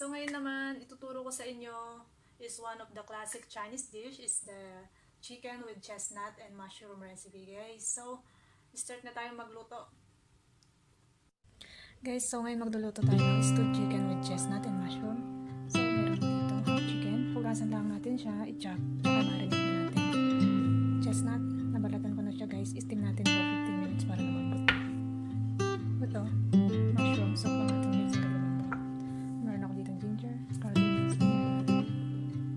So ngayon naman, ituturo ko sa inyo is one of the classic Chinese dish is the chicken with chestnut and mushroom recipe, guys. So, start na tayo magluto. Guys, so ngayon magluluto tayo ng stewed chicken with chestnut and mushroom. So, meron dito half chicken. Hugasan lang natin siya, i-chop, tsaka marinate na natin. Chestnut, nabalatan ko na siya, guys. Steam natin for 15 minutes para lumambot. Ito, mushroom. So, pa natin guys para lumambot. Meron ako dito ginger, garlic,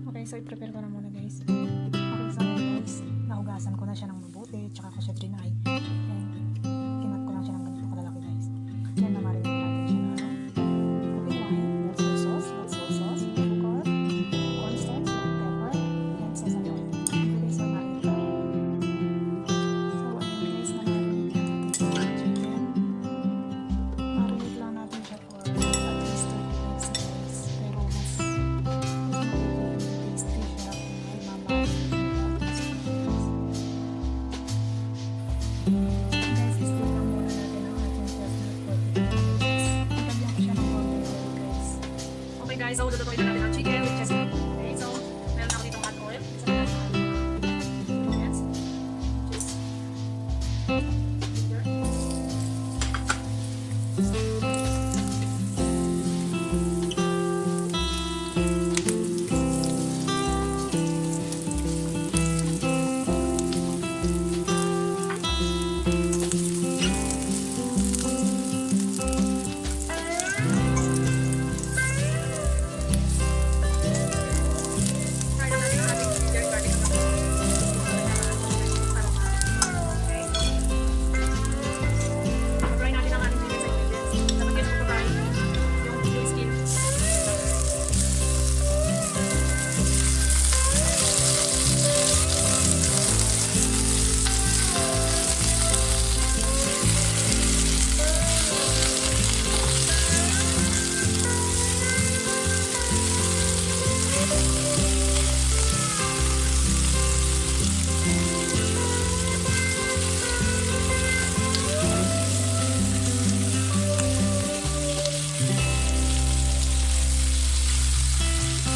okay, so i-prepare ko na muna, guys. Okay, so guys, nahugasan ko na siya ng mabuti, tsaka ko siya drinay. And kinat ko lang siya ng ganito kalalaki, guys. Then, namarinate natin siya na okay, wine, soy sauce, sugar, cornstarch, pepper, and sesame oil. Okay, so marinate ko. So, ayun guys, namarinate natin sa chicken. Marinate lang natin siya for at least 30 minutes, guys. Pero mas magiging tasty siya kung may mamarinate natin sa chicken. Guys, i-steam lang muna natin ang ating chestnut for 15 minutes. Itagyan ko siya ng konti oil, guys. Okay guys, so lulutuin na natin ang chicken with chestnut. Okay, so meron ako ditong hot oil. Isa na natin ang ingredients. Just ginger. Fry na natin ang ating ginger and garlic. Fry natin ang ating ginger and ingredients. Dapat yan fry yung skin.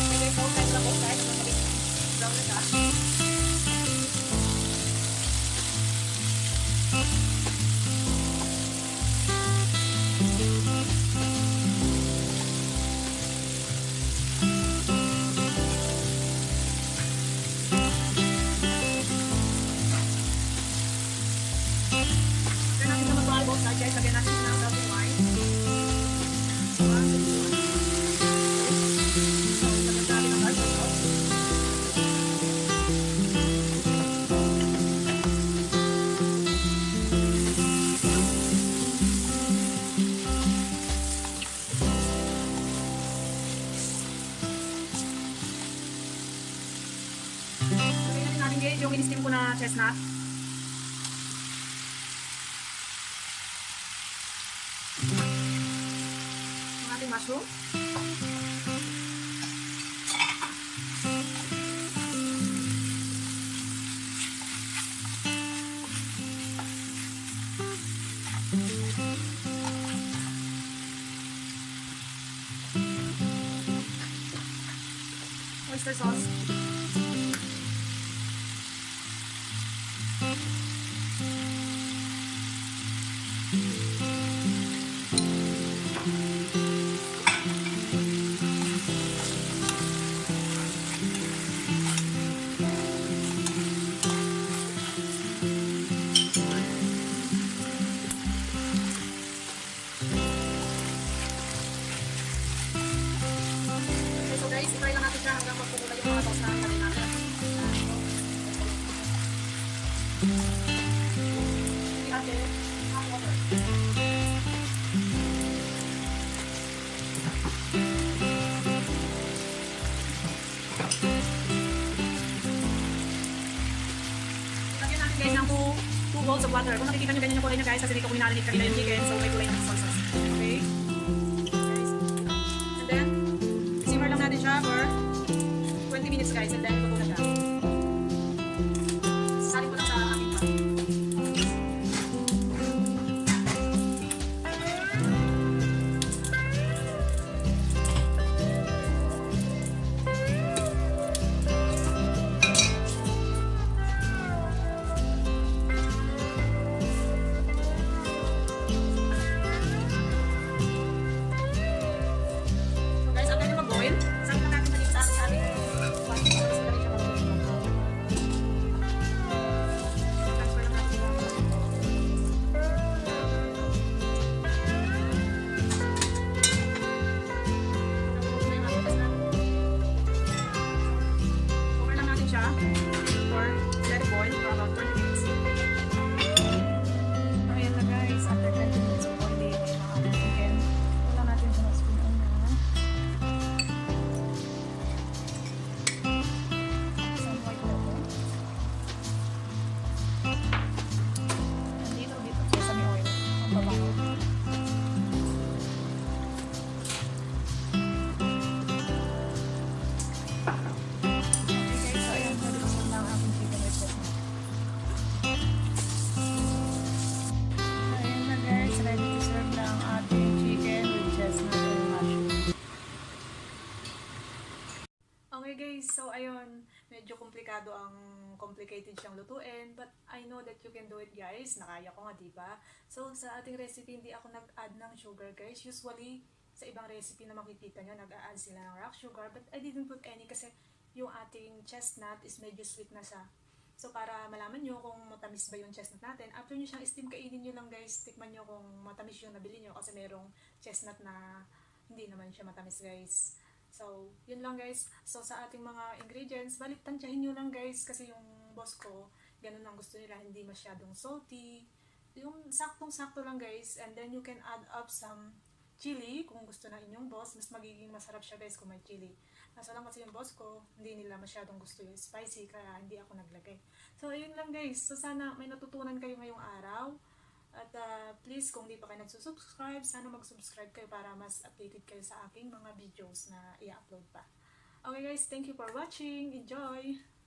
Okay, so kahit na po kahit na maging brown na siya. After natin na mag-brown both sides, guys, lagyan natin siya ng self wine. So, lagyan natin ng garlic sauce. Lagyan natin guys yung in-steam ko na chestnut. Ang ating mushroom. Oyster sauce. Okay, so guys, i-fry lang natin siya hanggang magpukulay yung mga sauce na natin natin. Hindi natin hot water. Lagyan natin guys ng 2 bowls of water. Kung nakikita nyo ganyan yung kulay nyo guys, kasi dito ko minarinate kanina yung chicken, so may kulay ng soy sauce. Okay? Guys. And then, simmer lang natin siya for 20 minutes guys, and then luto na siya. Salin ko lang sa ating pan. pabango. Okay, so ayan, naluluto na ang aking chicken with chestnut. So ayan na guys, ready to serve na ang ating chicken with chestnut and mushroom. Okay guys, so ayun, medyo komplikado complicated siyang lutuin, but I know that you can do it guys. Nakaya ko nga, diba? So sa ating recipe, hindi ako nag-add ng sugar guys. Usually, sa ibang recipe na makikita nyo, nag-a-add sila ng rock sugar, but I didn't put any kasi yung ating chestnut is medyo sweet na siya. So para malaman nyo kung matamis ba yung chestnut natin, after nyo siyang steam, kainin nyo lang guys. Tikman nyo kung matamis yung nabili nyo kasi merong chestnut na hindi naman siya matamis guys. So, yun lang guys. So, sa ating mga ingredients, balik tansyahin nyo lang guys kasi yung boss ko, ganun ang gusto nila, hindi masyadong salty. Yung saktong-sakto lang guys. And then you can add up some chili kung gusto na inyong boss. Mas magiging masarap siya guys kung may chili. Kaso lang kasi yung boss ko, hindi nila masyadong gusto yung spicy kaya hindi ako naglagay. So, ayun lang guys. So, sana may natutunan kayo ngayong araw. At please, kung di pa kayo nagsusubscribe, sana mag-subscribe kayo para mas updated kayo sa aking mga videos na i-upload pa. Okay guys, thank you for watching. Enjoy!